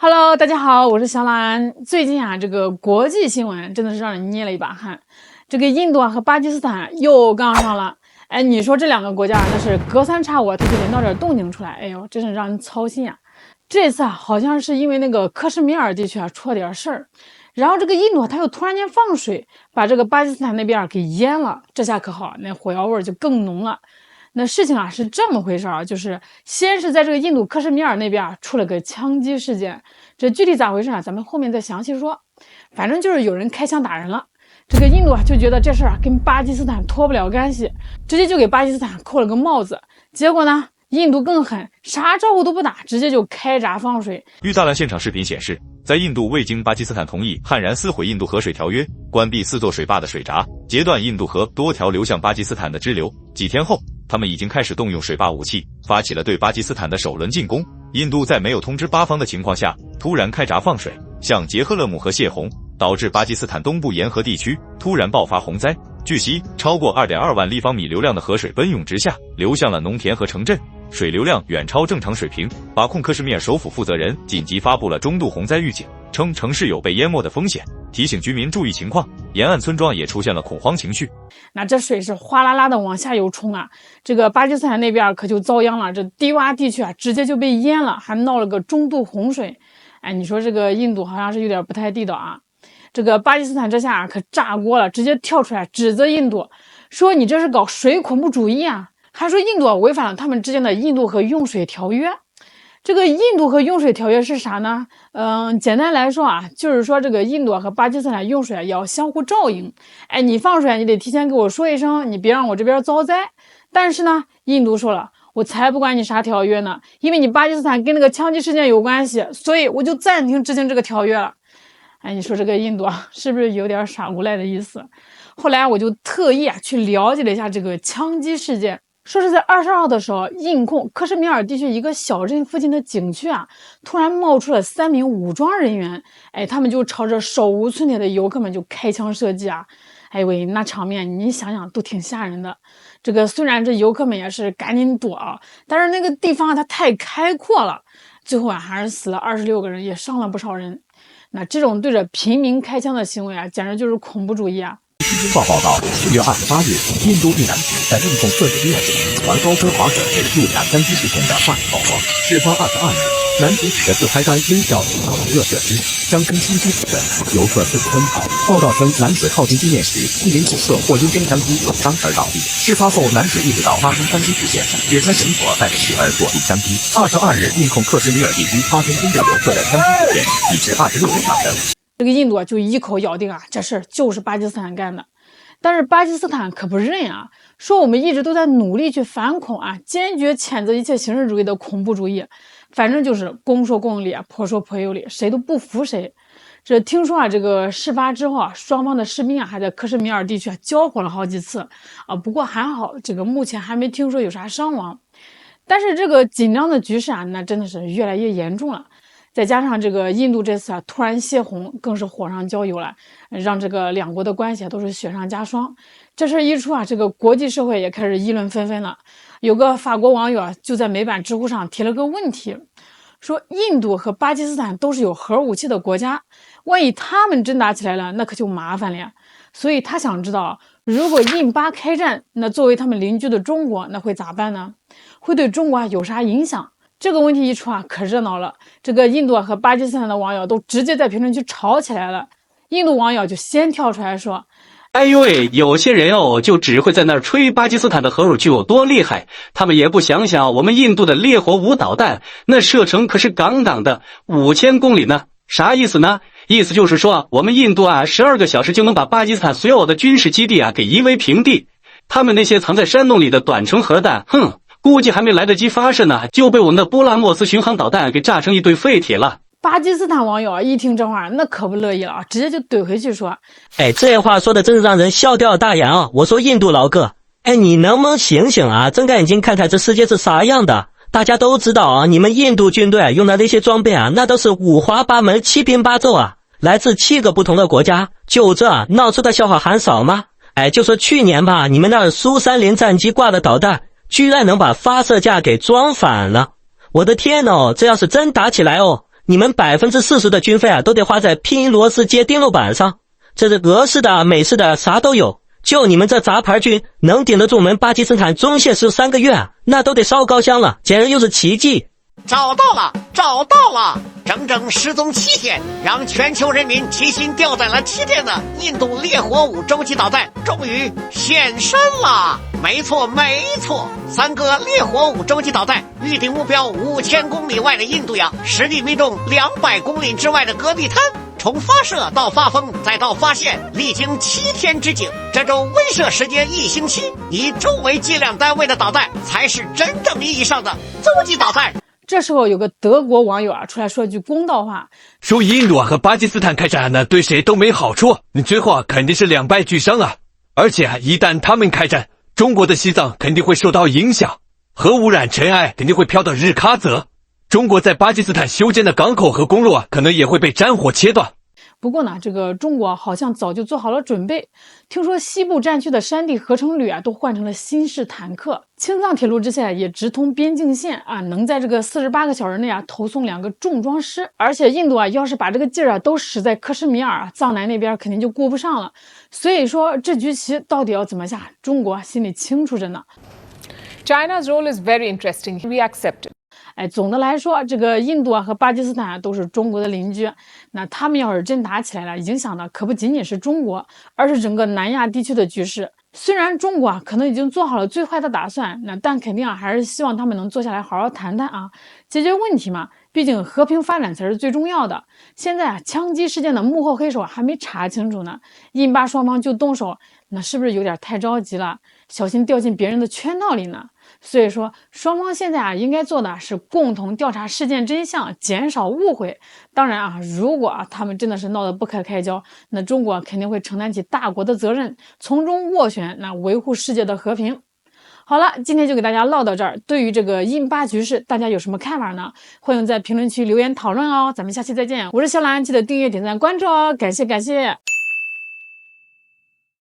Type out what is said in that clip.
Hello，大家好，我是小兰。最近这个国际新闻真的是让人捏了一把汗。这个印度和巴基斯坦又杠上了。哎，你说这两个国家那是隔三差五它就得闹点动静出来，哎呦，真是让人操心啊。这次好像是因为那个克什米尔地区出了点事儿，然后这个印度它又突然间放水，把这个巴基斯坦那边给淹了。这下可好，那火药味就更浓了。那事情是这么回事就是先是在这个印度克什米尔那边出了个枪击事件，这具体咋回事咱们后面再详细说。反正就是有人开枪打人了，这个印度就觉得这事跟巴基斯坦脱不了干系，直接就给巴基斯坦扣了个帽子。结果呢，印度更狠，啥招呼都不打，直接就开闸放水。据大量现场视频显示，在印度未经巴基斯坦同意悍然撕毁印度河水条约，关闭4座水坝的水闸，截断印度河多条流向巴基斯坦的支流。几天后，他们已经开始动用水坝武器，发起了对巴基斯坦的首轮进攻。印度在没有通知巴方的情况下，突然开闸放水，向杰赫勒姆河泄洪，导致巴基斯坦东部沿河地区突然爆发洪灾。据悉，超过 2.2 万立方米流量的河水奔涌直下，流向了农田和城镇，水流量远超正常水平。把控克什米尔首府负责人紧急发布了中度洪灾预警，称城市有被淹没的风险，提醒居民注意情况。沿岸村庄也出现了恐慌情绪。那这水是哗啦啦的往下游冲这个巴基斯坦那边可就遭殃了，这低洼地区直接就被淹了，还闹了个中度洪水。哎，你说这个印度好像是有点不太地道这个巴基斯坦这下可炸锅了，直接跳出来指责印度，说你这是搞水恐怖主义还说印度违反了他们之间的印度河用水条约。这个印度河用水条约是啥呢？简单来说就是说这个印度和巴基斯坦用水要相互照应。哎，你放水你得提前给我说一声，你别让我这边遭灾。但是呢，印度说了，我才不管你啥条约呢，因为你巴基斯坦跟那个枪击事件有关系，所以我就暂停执行这个条约了。哎，你说这个印度是不是有点耍无赖的意思？后来我就特意去了解了一下这个枪击事件。说是在22号的时候，印控克什米尔地区一个小镇附近的景区突然冒出了3名武装人员。哎，他们就朝着手无寸铁的游客们就开枪射击哎喂，那场面你想想都挺吓人的。这个虽然这游客们也是赶紧躲但是那个地方它太开阔了，最后还是死了26个人，也伤了不少人。那这种对着平民开枪的行为简直就是恐怖主义新京报报道，4月28日，印度一男子在印控克什米尔省玩高空滑水入闸枪击事件的话题曝光。事发22日，男子举着自拍杆微笑抵达热设施，将称心肌梗塞，游客自己奔跑。报道称，男子靠近地面时，一名顾客或因边枪击受伤而倒地。事发后，男子意识到发生枪击事件，解开绳索带着妻儿躲避枪击。22日，印控克什米尔地区发生针对游客的枪击事件，已致26人丧生。这个印度就一口咬定这事就是巴基斯坦干的。但是巴基斯坦可不认说我们一直都在努力去反恐坚决谴责一切形式主义的恐怖主义。反正就是公说公有理，婆说婆有理，谁都不服谁。这听说这个事发之后双方的士兵还在克什米尔地区交火了好几次不过还好，这个目前还没听说有啥伤亡。但是这个紧张的局势那真的是越来越严重了。再加上这个印度这次突然泄洪，更是火上浇油了，让这个两国的关系都是雪上加霜。这事一出这个国际社会也开始议论纷纷了。有个法国网友就在美版知乎上提了个问题，说印度和巴基斯坦都是有核武器的国家，万一他们真打起来了，那可就麻烦了。所以他想知道，如果印巴开战，那作为他们邻居的中国，那会咋办呢？会对中国有啥影响？这个问题一出可热闹了。这个印度和巴基斯坦的网友都直接在评论区吵起来了。印度网友就先跳出来说，哎呦喂，有些人就只会在那儿吹巴基斯坦的核武器有多厉害，他们也不想想我们印度的烈火五导弹，那射程可是杠杠的5000公里呢。啥意思呢？意思就是说我们印度12个小时就能把巴基斯坦所有的军事基地给夷为平地。他们那些藏在山洞里的短程核弹，估计还没来得及发射呢，就被我们的波拉莫斯巡航导弹给炸成一堆废铁了。巴基斯坦网友一听这话，那可不乐意了直接就怼回去说，哎，这话说的真是让人笑掉大牙我说印度老哥，哎，你能不能醒醒睁开眼睛看看这世界是啥样的？大家都知道你们印度军队用的那些装备那都是五花八门、七拼八凑来自7个不同的国家，就这闹出的笑话还少吗？哎，就说去年吧，你们那苏30战机挂的导弹居然能把发射架给装反了。我的天这要是真打起来你们40%的军费啊都得花在拼螺丝接钉路板上，这是俄式的、美式的啥都有。就你们这杂牌军能顶得住我们巴基斯坦中线13个月啊，那都得烧高香了，简直又是奇迹。找到了，找到了！整整失踪7天，让全球人民齐心吊载了7天的印度烈火5洲际导弹终于现身了。没错没错，3个烈火5洲际导弹预定目标5000公里外的印度洋，实际命中200公里之外的戈壁滩。从发射到发疯再到发现，历经7天之久，这种威慑时间1星期，以周为计量单位的导弹才是真正意义上的洲际导弹。这时候有个德国网友啊出来说句公道话，说印度和巴基斯坦开战呢，对谁都没好处，你最后肯定是两败俱伤啊！而且一旦他们开战，中国的西藏肯定会受到影响，核污染尘埃肯定会飘到日喀则，中国在巴基斯坦修建的港口和公路啊，可能也会被战火切断。不过呢，这个中国好像早就做好了准备。听说西部战区的山地合成旅啊，都换成了新式坦克。青藏铁路支线也直通边境线啊，能在这个48个小时内啊投送2个重装师。而且印度啊，要是把这个劲儿啊都使在克什米尔啊，藏南那边肯定就顾不上了。所以说这局棋到底要怎么下，中国心里清楚着呢。China's role is very interesting. We accept it. 总的来说，这个印度啊和巴基斯坦都是中国的邻居。那他们要是真打起来了，影响的可不仅仅是中国，而是整个南亚地区的局势。虽然中国啊可能已经做好了最坏的打算，但肯定啊还是希望他们能坐下来好好谈谈啊，解决问题嘛。毕竟和平发展才是最重要的。现在啊，枪击事件的幕后黑手还没查清楚呢，印巴双方就动手，那是不是有点太着急了？小心掉进别人的圈套里呢？所以说，双方现在啊应该做的是共同调查事件真相，减少误会。当然啊，如果啊他们真的是闹得不可开交，那中国肯定会承担起大国的责任，从中斡旋，维护世界的和平。好了，今天就给大家唠到这儿。对于这个印巴局势，大家有什么看法呢？欢迎在评论区留言讨论哦。咱们下期再见，我是小兰，记得订阅、点赞、关注哦，感谢。